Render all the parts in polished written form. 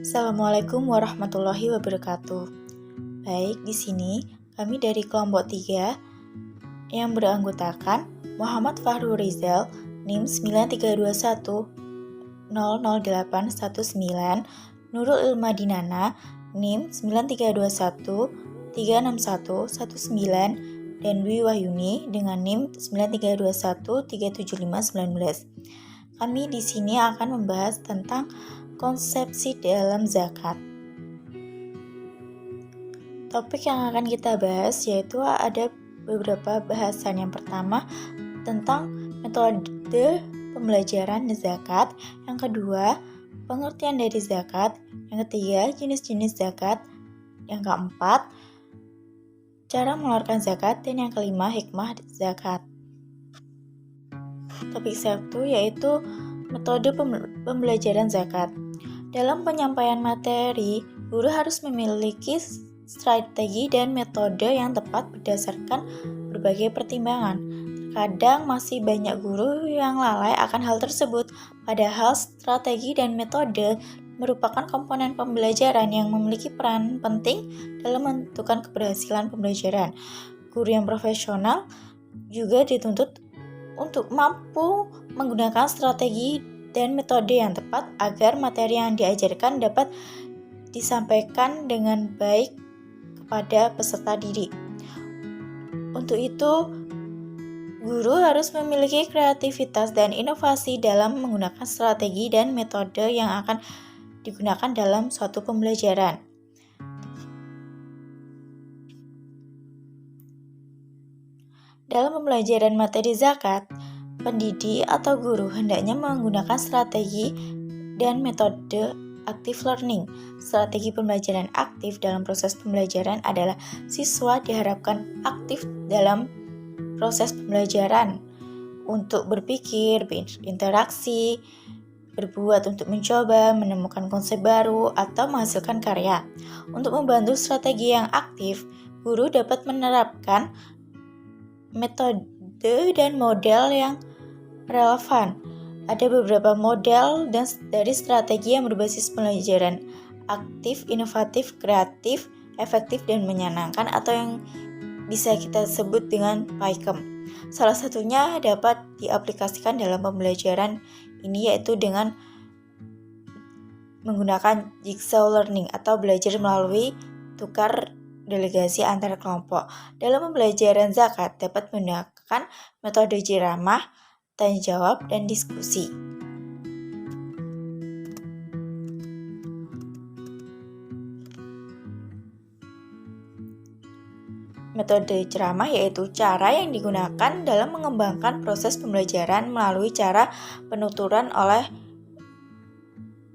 Assalamualaikum warahmatullahi wabarakatuh. Baik, di sini kami dari kelompok 3 yang beranggotakan Muhammad Fahru Rizal, NIM 9321000819, Nurul Ilmadinana, NIM 9321361119, dan Dwi Wahyuni dengan NIM 9321375919. Kami di sini akan membahas tentang konsepsi dalam zakat. Topik yang akan kita bahas yaitu ada beberapa bahasan. Yang pertama tentang metode pembelajaran zakat, yang kedua pengertian dari zakat, yang ketiga jenis-jenis zakat, yang keempat cara mengeluarkan zakat, dan yang kelima hikmah zakat. Topik 1 yaitu metode pembelajaran zakat. Dalam penyampaian materi, guru harus memiliki strategi dan metode yang tepat berdasarkan berbagai pertimbangan. Terkadang masih banyak guru yang lalai akan hal tersebut, padahal strategi dan metode merupakan komponen pembelajaran yang memiliki peran penting dalam menentukan keberhasilan pembelajaran. Guru yang profesional juga dituntut untuk mampu menggunakan strategi dan metode yang tepat agar materi yang diajarkan dapat disampaikan dengan baik kepada peserta didik. Untuk itu, guru harus memiliki kreativitas dan inovasi dalam menggunakan strategi dan metode yang akan digunakan dalam suatu pembelajaran. Dalam pembelajaran materi zakat, pendidik atau guru hendaknya menggunakan strategi dan metode active learning. Strategi pembelajaran aktif dalam proses pembelajaran adalah siswa diharapkan aktif dalam proses pembelajaran untuk berpikir, berinteraksi, berbuat untuk mencoba, menemukan konsep baru, atau menghasilkan karya. Untuk membantu strategi yang aktif, guru dapat menerapkan metode dan model yang relevan. Ada beberapa model dan dari strategi yang berbasis pembelajaran aktif, inovatif, kreatif, efektif, dan menyenangkan, atau yang bisa kita sebut dengan PAIKEM. Salah satunya dapat diaplikasikan dalam pembelajaran ini yaitu dengan menggunakan jigsaw learning atau belajar melalui tukar delegasi antar kelompok. Dalam pembelajaran zakat dapat menggunakan metode jeramah, tanya jawab, dan diskusi. Metode ceramah yaitu cara yang digunakan dalam mengembangkan proses pembelajaran melalui cara penuturan oleh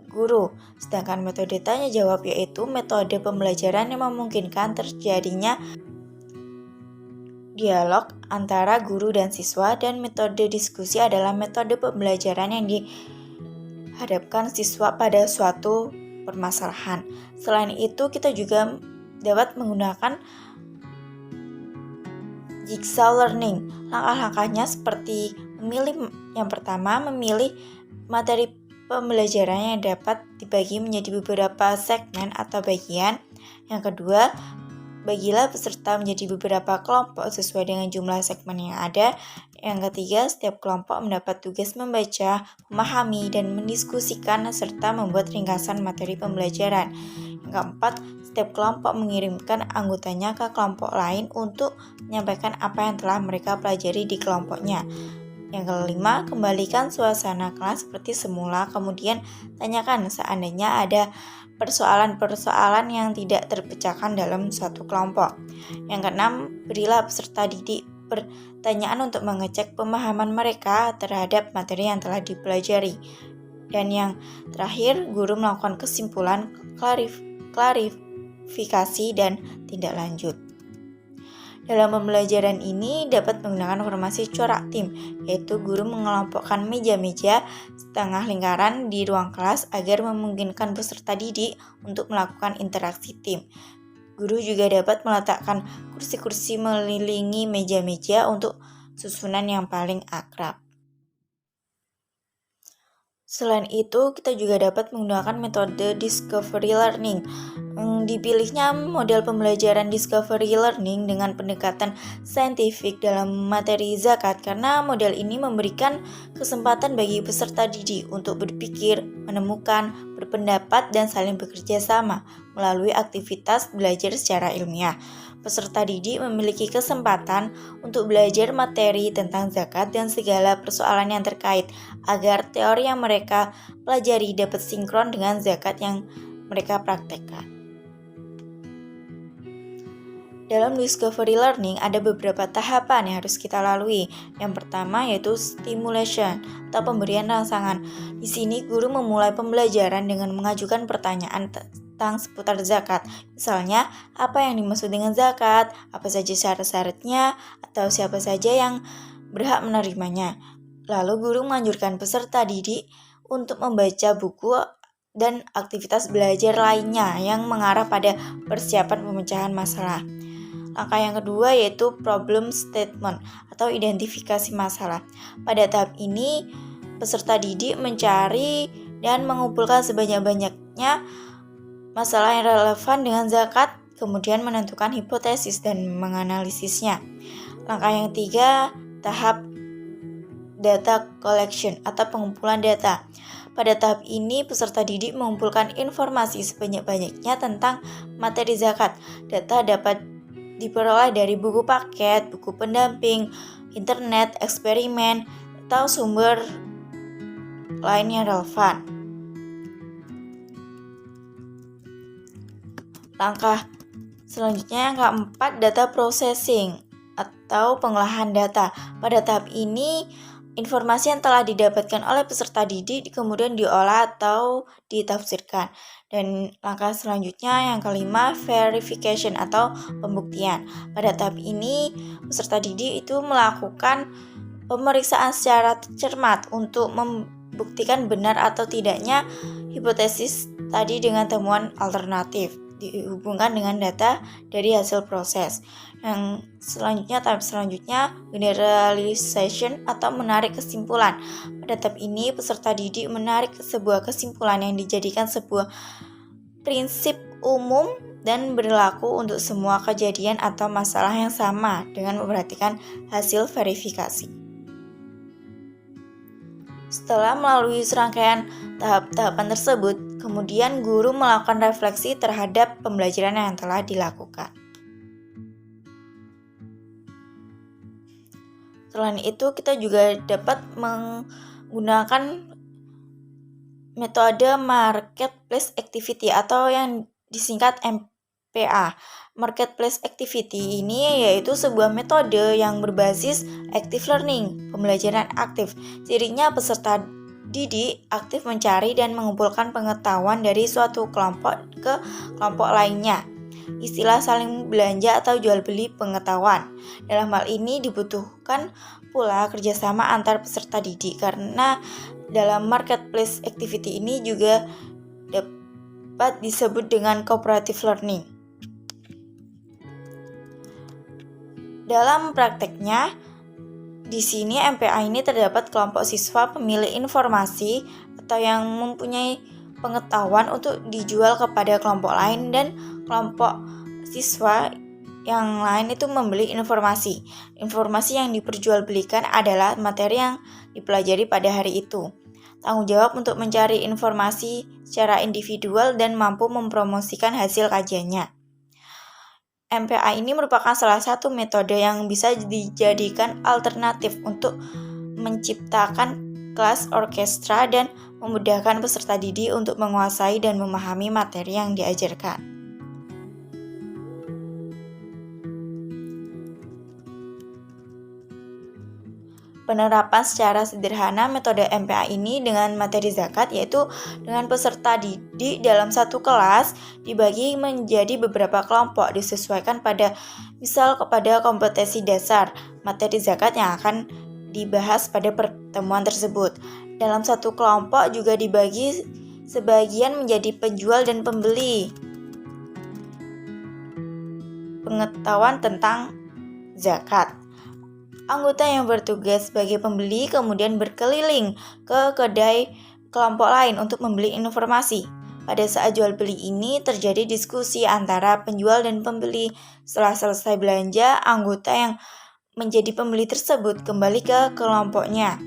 guru. Sedangkan metode tanya jawab yaitu metode pembelajaran yang memungkinkan terjadinya dialog antara guru dan siswa, dan metode diskusi adalah metode pembelajaran yang dihadapkan siswa pada suatu permasalahan. Selain itu, kita juga dapat menggunakan jigsaw learning. Langkah-langkahnya seperti yang pertama, memilih materi pembelajaran yang dapat dibagi menjadi beberapa segmen atau bagian. Yang kedua, bagilah peserta menjadi beberapa kelompok sesuai dengan jumlah segmen yang ada. Yang ketiga, setiap kelompok mendapat tugas membaca, memahami, dan mendiskusikan serta membuat ringkasan materi pembelajaran. Yang keempat, setiap kelompok mengirimkan anggotanya ke kelompok lain untuk menyampaikan apa yang telah mereka pelajari di kelompoknya. Yang kelima, kembalikan suasana kelas seperti semula, kemudian tanyakan seandainya ada persoalan-persoalan yang tidak terpecahkan dalam suatu kelompok. Yang keenam, berilah peserta didik pertanyaan untuk mengecek pemahaman mereka terhadap materi yang telah dipelajari. Dan yang terakhir, guru melakukan kesimpulan, klarifikasi, dan tindak lanjut. Dalam pembelajaran ini dapat menggunakan formasi corak tim, yaitu guru mengelompokkan meja-meja setengah lingkaran di ruang kelas agar memungkinkan peserta didik untuk melakukan interaksi tim. Guru juga dapat meletakkan kursi-kursi mengelilingi meja-meja untuk susunan yang paling akrab. Selain itu, kita juga dapat menggunakan metode discovery learning. Dipilihnya model pembelajaran discovery learning dengan pendekatan saintifik dalam materi zakat karena model ini memberikan kesempatan bagi peserta didik untuk berpikir, menemukan, berpendapat, dan saling bekerja sama melalui aktivitas belajar secara ilmiah. Peserta didik memiliki kesempatan untuk belajar materi tentang zakat dan segala persoalan yang terkait agar teori yang mereka pelajari dapat sinkron dengan zakat yang mereka praktekkan. Dalam discovery learning ada beberapa tahapan yang harus kita lalui. Yang pertama yaitu stimulation atau pemberian rangsangan. Di sini guru memulai pembelajaran dengan mengajukan pertanyaan tentang seputar zakat. Misalnya, apa yang dimaksud dengan zakat, apa saja syarat-syaratnya, atau siapa saja yang berhak menerimanya. Lalu guru menganjurkan peserta didik untuk membaca buku dan aktivitas belajar lainnya yang mengarah pada persiapan pemecahan masalah. Langkah yang kedua yaitu problem statement atau identifikasi masalah. Pada tahap ini, peserta didik mencari dan mengumpulkan sebanyak-banyaknya masalah yang relevan dengan zakat, kemudian menentukan hipotesis dan menganalisisnya. Langkah yang ketiga, tahap data collection atau pengumpulan data. Pada tahap ini, peserta didik mengumpulkan informasi sebanyak-banyaknya tentang materi zakat. Data dapat diperoleh dari buku paket, buku pendamping, internet, eksperimen, atau sumber lain yang relevan. Langkah selanjutnya yang keempat, data processing atau pengolahan data. Pada tahap ini, informasi yang telah didapatkan oleh peserta didik kemudian diolah atau ditafsirkan. Dan langkah selanjutnya yang kelima, verification atau pembuktian. Pada tahap ini, peserta didik itu melakukan pemeriksaan secara cermat untuk membuktikan benar atau tidaknya hipotesis tadi dengan temuan alternatif dihubungkan dengan data dari hasil proses. Yang selanjutnya, tahap selanjutnya, generalization atau menarik kesimpulan. Pada tahap ini, peserta didik menarik sebuah kesimpulan yang dijadikan sebuah prinsip umum dan berlaku untuk semua kejadian atau masalah yang sama dengan memperhatikan hasil verifikasi. Setelah melalui serangkaian tahap-tahapan tersebut, kemudian guru melakukan refleksi terhadap pembelajaran yang telah dilakukan. Selain itu, kita juga dapat menggunakan metode marketplace activity atau yang disingkat MPA. Marketplace activity ini yaitu sebuah metode yang berbasis active learning, pembelajaran aktif. Cirinya peserta didik aktif mencari dan mengumpulkan pengetahuan dari suatu kelompok ke kelompok lainnya. Istilah saling belanja atau jual beli pengetahuan. Dalam hal ini dibutuhkan pula kerjasama antar peserta didik karena dalam marketplace activity ini juga dapat disebut dengan cooperative learning. Dalam prakteknya, di sini MPA ini terdapat kelompok siswa pemilih informasi atau yang mempunyai pengetahuan untuk dijual kepada kelompok lain dan kelompok siswa yang lain itu membeli informasi. Informasi yang diperjualbelikan adalah materi yang dipelajari pada hari itu. Tanggung jawab untuk mencari informasi secara individual dan mampu mempromosikan hasil kajiannya. MPA ini merupakan salah satu metode yang bisa dijadikan alternatif untuk menciptakan kelas orkestra dan memudahkan peserta didik untuk menguasai dan memahami materi yang diajarkan. Penerapan secara sederhana metode MPA ini dengan materi zakat yaitu dengan peserta didik dalam satu kelas dibagi menjadi beberapa kelompok disesuaikan kepada kompetensi dasar materi zakat yang akan dibahas pada pertemuan tersebut. Dalam satu kelompok juga dibagi sebagian menjadi penjual dan pembeli pengetahuan tentang zakat. Anggota yang bertugas sebagai pembeli kemudian berkeliling ke kedai kelompok lain untuk membeli informasi. Pada saat jual beli ini terjadi diskusi antara penjual dan pembeli. Setelah selesai belanja, anggota yang menjadi pembeli tersebut kembali ke kelompoknya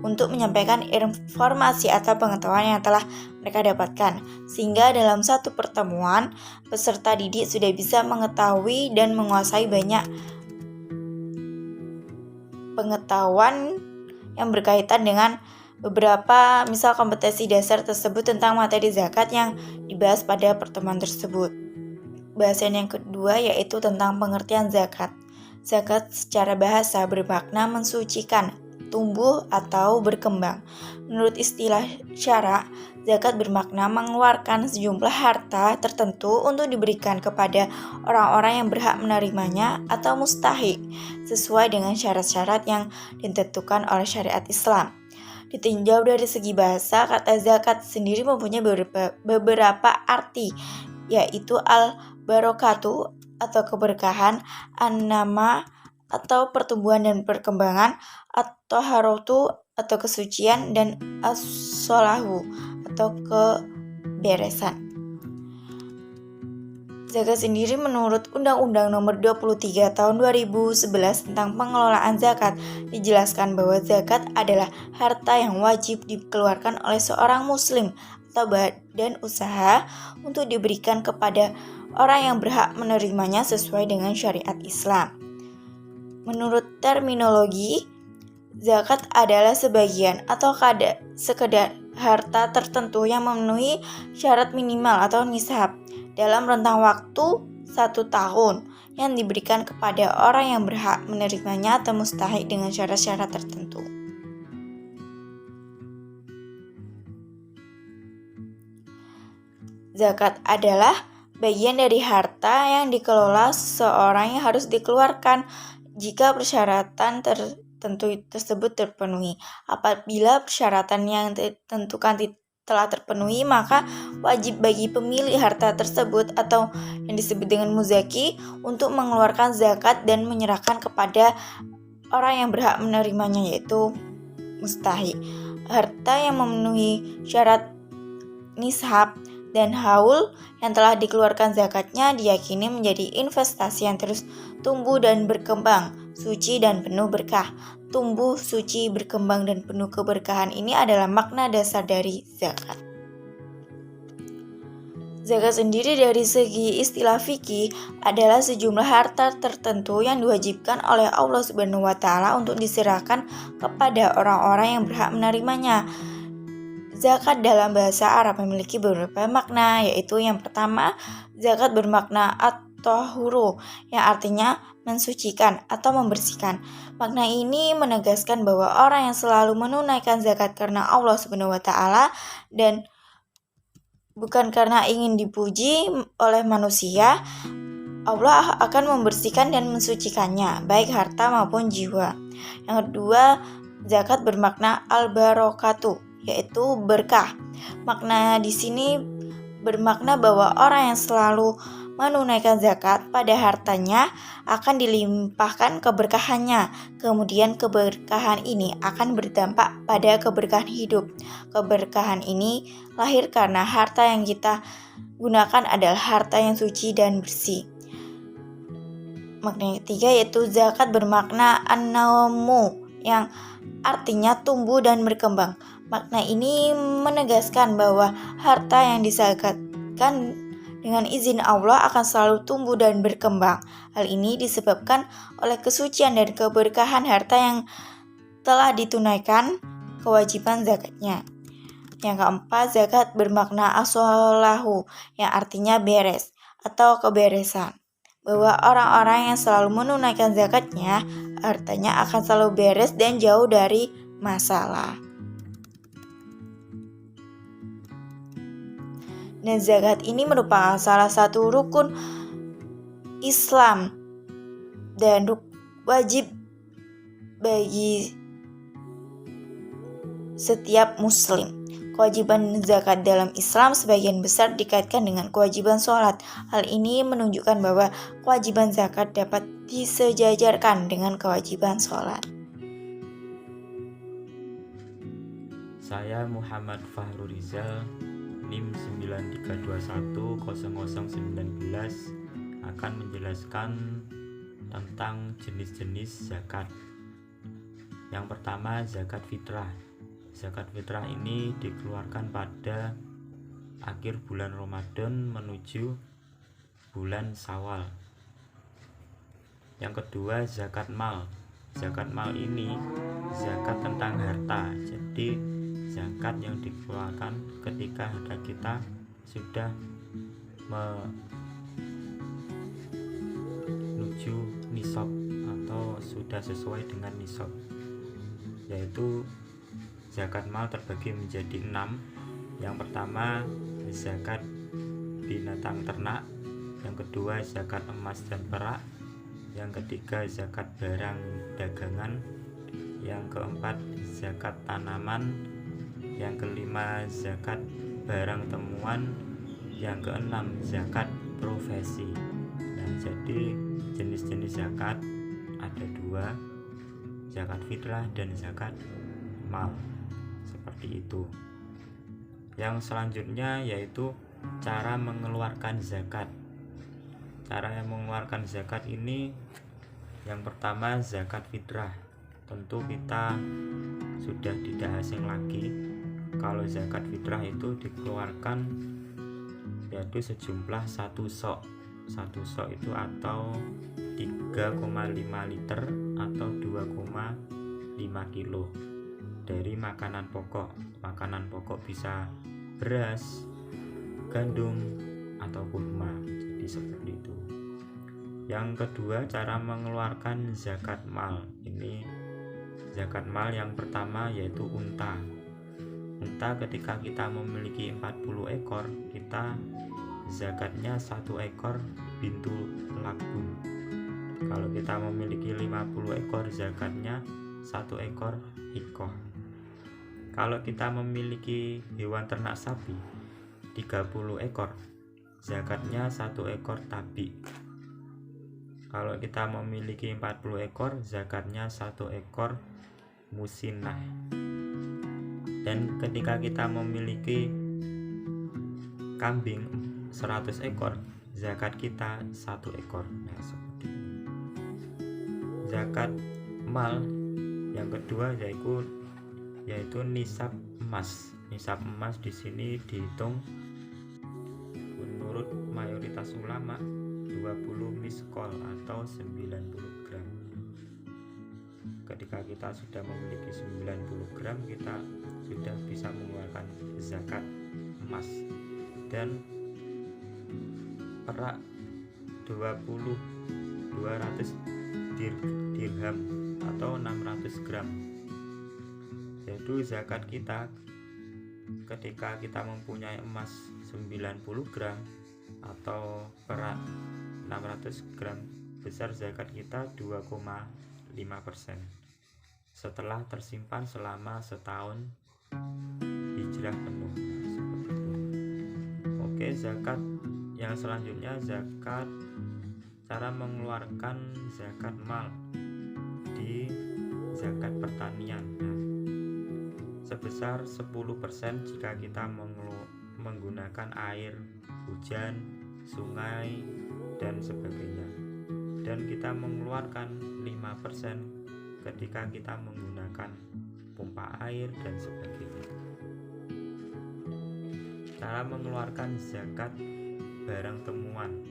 untuk menyampaikan informasi atau pengetahuan yang telah mereka dapatkan. Sehingga dalam satu pertemuan, peserta didik sudah bisa mengetahui dan menguasai banyak pengetahuan yang berkaitan dengan beberapa misal kompetensi dasar tersebut tentang materi zakat yang dibahas pada pertemuan tersebut. Bahasan yang kedua yaitu tentang pengertian zakat. Zakat secara bahasa bermakna mensucikan, tumbuh atau berkembang. Menurut istilah syara, zakat bermakna mengeluarkan sejumlah harta tertentu untuk diberikan kepada orang-orang yang berhak menerimanya atau mustahik, sesuai dengan syarat-syarat yang ditentukan oleh syariat Islam. Ditinjau dari segi bahasa, kata zakat sendiri mempunyai beberapa arti, yaitu al-barokatu atau keberkahan, an-nama atau pertumbuhan dan perkembangan, at-taharatu atau kesucian, dan as-solahu atau keberesan. Zakat sendiri menurut Undang-Undang Nomor 23 Tahun 2011 tentang pengelolaan zakat dijelaskan bahwa zakat adalah harta yang wajib dikeluarkan oleh seorang muslim atau badan usaha untuk diberikan kepada orang yang berhak menerimanya sesuai dengan syariat Islam. Menurut terminologi, zakat adalah sebagian atau sekedar harta tertentu yang memenuhi syarat minimal atau nisab dalam rentang waktu 1 tahun yang diberikan kepada orang yang berhak menerimanya atau mustahik dengan syarat-syarat tertentu. Zakat adalah bagian dari harta yang dikelola seseorang yang harus dikeluarkan jika persyaratan tertentu tersebut terpenuhi. Apabila persyaratan yang ditentukan telah terpenuhi, maka wajib bagi pemilik harta tersebut atau yang disebut dengan muzaki untuk mengeluarkan zakat dan menyerahkan kepada orang yang berhak menerimanya, yaitu mustahik. Harta yang memenuhi syarat nishab dan haul yang telah dikeluarkan zakatnya diyakini menjadi investasi yang terus tumbuh dan berkembang, suci dan penuh berkah. Tumbuh, suci, berkembang, dan penuh keberkahan ini adalah makna dasar dari zakat. Zakat sendiri dari segi istilah fikih adalah sejumlah harta tertentu yang diwajibkan oleh Allah Subhanahu wa Ta'ala untuk diserahkan kepada orang-orang yang berhak menerimanya. Zakat dalam bahasa Arab memiliki beberapa makna, yaitu yang pertama, zakat bermakna at-tahuru, yang artinya mensucikan atau membersihkan. Makna ini menegaskan bahwa orang yang selalu menunaikan zakat karena Allah Subhanahu wa Ta'ala dan bukan karena ingin dipuji oleh manusia, Allah akan membersihkan dan mensucikannya, baik harta maupun jiwa. Yang kedua, zakat bermakna al-barokatu, yaitu berkah. Makna di sini bermakna bahwa orang yang selalu menunaikan zakat pada hartanya akan dilimpahkan keberkahannya. Kemudian keberkahan ini akan berdampak pada keberkahan hidup. Keberkahan ini lahir karena harta yang kita gunakan adalah harta yang suci dan bersih. Makna yang ketiga yaitu zakat bermakna an-namu, yang artinya tumbuh dan berkembang. Makna ini menegaskan bahwa harta yang dizakatkan dengan izin Allah akan selalu tumbuh dan berkembang. Hal ini disebabkan oleh kesucian dan keberkahan harta yang telah ditunaikan kewajiban zakatnya. Yang keempat, zakat bermakna as-solahu, yang artinya beres atau keberesan. Bahwa orang-orang yang selalu menunaikan zakatnya, hartanya akan selalu beres dan jauh dari masalah. Dan zakat ini merupakan salah satu rukun Islam dan wajib bagi setiap muslim. Kewajiban zakat dalam Islam sebagian besar dikaitkan dengan kewajiban sholat. Hal ini menunjukkan bahwa kewajiban zakat dapat disejajarkan dengan kewajiban sholat. Saya Muhammad Fahrul Rizal, NIM 93210019 akan menjelaskan tentang jenis-jenis zakat. Yang pertama, zakat fitrah. Zakat fitrah ini dikeluarkan pada akhir bulan Ramadan menuju bulan Syawal. Yang kedua, zakat mal. Zakat mal ini zakat tentang harta. Jadi zakat yang dikeluarkan ketika harta kita sudah menuju nisab atau sudah sesuai dengan nisab, yaitu zakat mal terbagi menjadi 6. Yang pertama, zakat binatang ternak. Yang kedua, zakat emas dan perak. Yang ketiga, zakat barang dagangan. Yang keempat, zakat tanaman. Yang kelima, zakat barang temuan. Yang keenam, zakat profesi. Nah, jadi jenis-jenis zakat ada 2, zakat fitrah dan zakat mal, seperti itu. Yang selanjutnya yaitu cara mengeluarkan zakat. Cara yang mengeluarkan zakat ini, yang pertama zakat fitrah. Tentu kita sudah tidak asing lagi kalau zakat fitrah itu dikeluarkan yaitu sejumlah 1 sok. 1 sok itu atau 3,5 liter atau 2,5 kilo dari makanan pokok. Makanan pokok bisa beras, gandum, atau kurma. Jadi seperti itu. Yang kedua, cara mengeluarkan zakat mal. Ini zakat mal yang pertama yaitu unta. Unta ketika kita memiliki 40 ekor, kita zakatnya 1 ekor bintul lakbun. Kalau kita memiliki 50 ekor, zakatnya 1 ekor hikoh. Kalau kita memiliki hewan ternak sapi 30 ekor, zakatnya 1 ekor tabi. Kalau kita memiliki 40 ekor, zakatnya 1 ekor musinah. Dan ketika kita memiliki kambing 100 ekor, zakat kita 1 ekor. Nah, seperti ini. Zakat mal yang kedua yaitu nisab emas. Nisab emas di sini dihitung menurut mayoritas ulama 20 miskol atau 90 gram. Ketika kita sudah memiliki 90 gram, kita sudah bisa mengeluarkan zakat emas. Dan perak 200 dirham atau 600 gram, yaitu zakat kita ketika kita mempunyai emas 90 gram atau perak 600 gram, besar zakat kita 2,5% setelah tersimpan selama setahun hijrah penuh. Seperti itu. Oke, zakat yang selanjutnya zakat, cara mengeluarkan zakat mal di zakat pertanian. Nah, sebesar 10% jika kita menggunakan air hujan, sungai, dan sebagainya. Dan kita mengeluarkan 5% ketika kita menggunakan pompa air dan sebagainya. Cara mengeluarkan zakat barang temuan.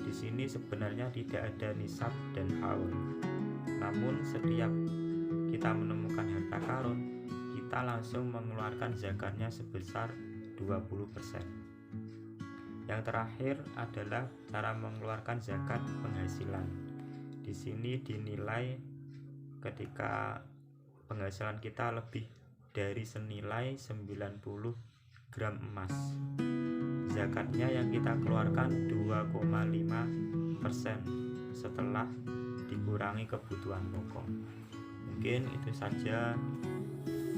Di sini sebenarnya tidak ada nisab dan haul. Namun setiap kita menemukan harta karun, kita langsung mengeluarkan zakatnya sebesar 20%. Yang terakhir adalah cara mengeluarkan zakat penghasilan. Di sini dinilai ketika penghasilan kita lebih dari senilai 90 gram emas. Zakatnya yang kita keluarkan 2,5% setelah dikurangi kebutuhan pokok. Mungkin itu saja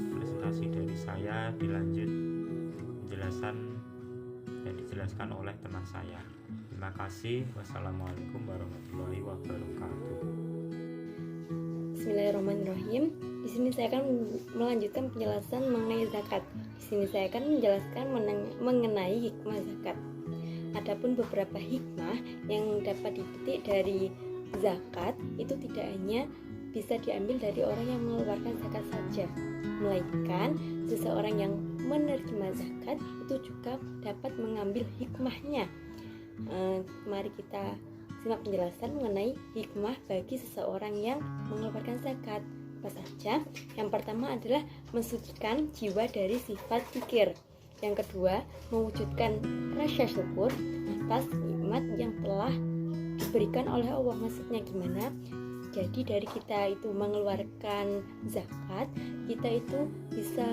presentasi dari saya, dilanjut penjelasan yang dijelaskan oleh teman saya. Terima kasih. Wassalamualaikum warahmatullahi wabarakatuh. Bismillahirrahmanirrahim. Di sini saya akan melanjutkan penjelasan mengenai zakat. Di sini saya akan menjelaskan mengenai hikmah zakat. Adapun beberapa hikmah yang dapat dipetik dari zakat itu tidak hanya bisa diambil dari orang yang mengeluarkan zakat saja, melainkan seseorang yang menerima zakat itu juga dapat mengambil hikmahnya. Mari kita simak penjelasan mengenai hikmah bagi seseorang yang mengeluarkan zakat. Apa saja? Yang pertama adalah mensucikan jiwa dari sifat kikir. Yang kedua, mewujudkan rasa syukur atas nikmat yang telah diberikan oleh Allah. Maksudnya gimana? Jadi dari kita itu mengeluarkan zakat, kita itu bisa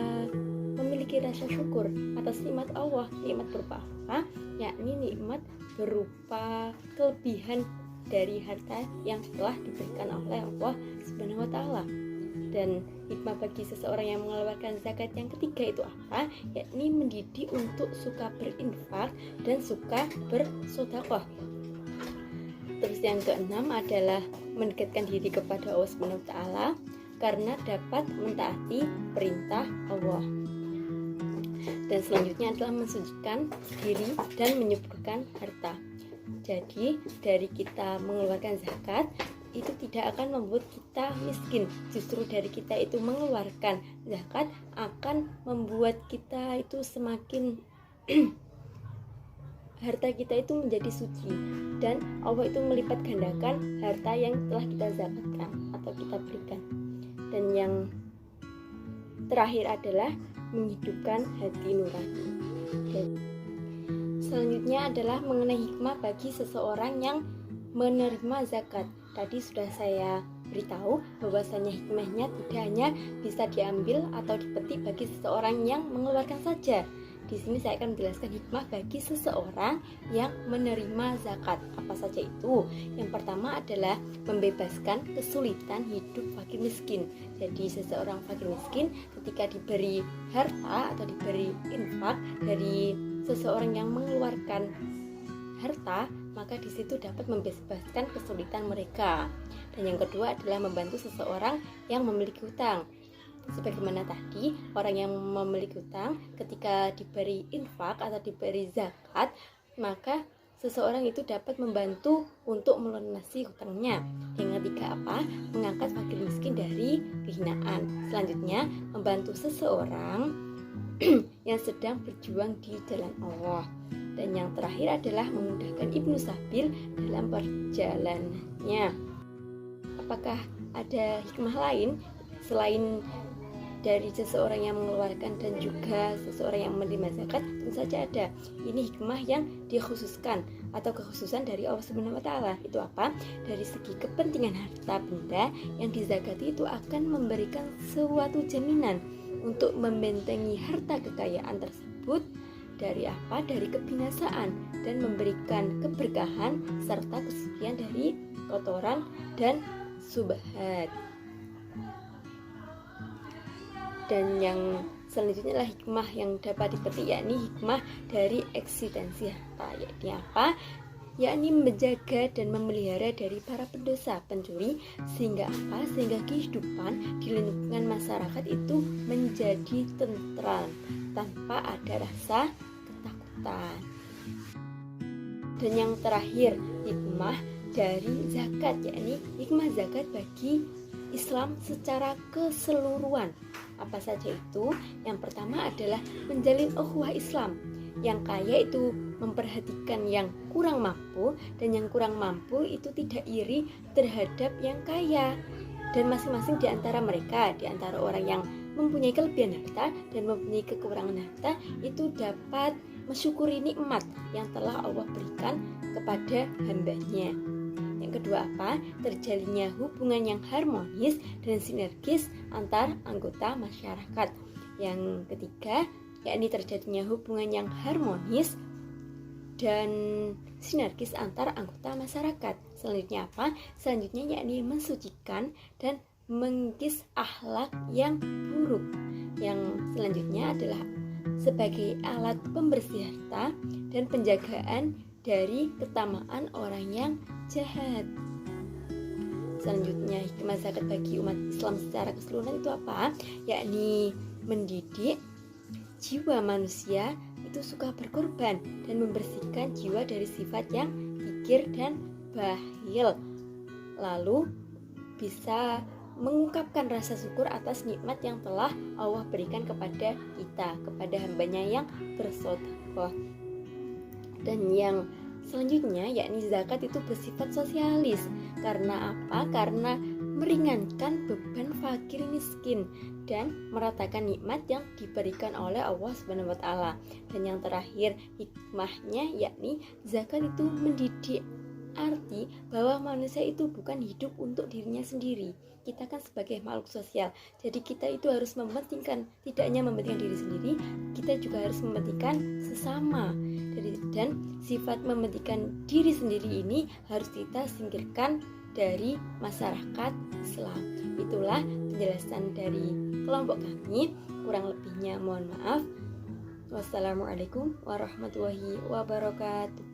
memiliki rasa syukur atas nikmat Allah. Nikmat berupa apa? Yakni nikmat berupa kelebihan dari harta yang telah diberikan oleh Allah Subhanahu wa taala. Dan hikmah bagi seseorang yang mengeluarkan zakat yang ketiga itu apa? Yakni mendidik untuk suka berinfak dan suka bersedekah. Terus yang keenam adalah mendekatkan diri kepada Allah Subhanahu wa taala karena dapat mentaati perintah Allah. Dan selanjutnya adalah mensucikan diri dan menyuburkan harta. Jadi dari kita mengeluarkan zakat itu tidak akan membuat kita miskin. Justru dari kita itu mengeluarkan zakat akan membuat kita itu semakin harta kita itu menjadi suci, dan Allah itu melipat gandakan harta yang telah kita zakatkan atau kita berikan. Dan yang terakhir adalah menghidupkan hati nurani. Dan selanjutnya adalah mengenai hikmah bagi seseorang yang menerima zakat. Tadi sudah saya beritahu bahwasanya hikmahnya tidak hanya bisa diambil atau dipetik bagi seseorang yang mengeluarkan saja. Di sini saya akan menjelaskan hikmah bagi seseorang yang menerima zakat. Apa saja itu? Yang pertama adalah membebaskan kesulitan hidup fakir miskin. Jadi seseorang fakir miskin ketika diberi harta atau diberi infak dari seseorang yang mengeluarkan harta, maka di situ dapat membebaskan kesulitan mereka. Dan yang kedua adalah membantu seseorang yang memiliki hutang. Sebagaimana tadi, orang yang memiliki hutang ketika diberi infak atau diberi zakat, maka seseorang itu dapat membantu untuk melunasi hutangnya. Yang ketiga apa? Mengangkat fakir miskin dari kehinaan. Selanjutnya, membantu seseorang yang sedang berjuang di jalan Allah. Dan yang terakhir adalah memudahkan Ibnu Sabil dalam perjalanannya. Apakah ada hikmah lain selain dari seseorang yang mengeluarkan dan juga seseorang yang menerima zakat? Tentu saja ada. Ini hikmah yang dikhususkan atau kekhususan dari Allah Subhanahu wa taala. Itu apa? Dari segi kepentingan harta benda yang dizakati itu akan memberikan suatu jaminan untuk membentengi harta kekayaan tersebut dari apa? Dari kebinasaan, dan memberikan keberkahan serta kesucian dari kotoran dan subhat. Dan yang selanjutnya adalah hikmah yang dapat dipetik, yakni hikmah dari eksistensi harta. Yakni apa? Yakni menjaga dan memelihara dari para pendosa, pencuri, sehingga apa? Sehingga kehidupan di lingkungan masyarakat itu menjadi tentram tanpa ada rasa ketakutan. Dan yang terakhir, hikmah dari zakat, yakni hikmah zakat bagi Islam secara keseluruhan. Apa saja itu? Yang pertama adalah menjalin ukhuwah Islam. Yang kaya itu memperhatikan yang kurang mampu, dan yang kurang mampu itu tidak iri terhadap yang kaya. Dan masing-masing di antara mereka, di antara orang yang mempunyai kelebihan harta dan mempunyai kekurangan harta, itu dapat mensyukuri nikmat yang telah Allah berikan kepada hambanya. Yang kedua apa? Terjalinnya hubungan yang harmonis dan sinergis antar anggota masyarakat. Yang ketiga, yakni terjadinya hubungan yang harmonis dan sinergis antar anggota masyarakat. Selanjutnya apa? Selanjutnya yakni mensucikan dan mengikis akhlak yang buruk. Yang selanjutnya adalah sebagai alat pembersih harta dan penjagaan dari ketamaan orang yang jahat. Selanjutnya, hikmah zakat bagi umat Islam secara keseluruhan itu apa? Yakni mendidik jiwa manusia itu suka berkorban dan membersihkan jiwa dari sifat yang kikir dan bakhil. Lalu bisa mengungkapkan rasa syukur atas nikmat yang telah Allah berikan kepada kita, kepada hambanya yang bersedekah. Dan yang selanjutnya yakni zakat itu bersifat sosialis. Karena apa? Karena meringankan beban fakir miskin dan meratakan nikmat yang diberikan oleh Allah Subhanahu wa taala. Dan yang terakhir, hikmahnya yakni zakat itu mendidik, arti bahwa manusia itu bukan hidup untuk dirinya sendiri. Kita kan sebagai makhluk sosial, jadi kita itu harus mementingkan, tidak hanya mementingkan diri sendiri, kita juga harus mementingkan sesama. Dan sifat mementingkan diri sendiri ini harus kita singkirkan dari masyarakat Islam. Itulah penjelasan dari kelompok kami. Kurang lebihnya mohon maaf. Wassalamualaikum warahmatullahi wabarakatuh.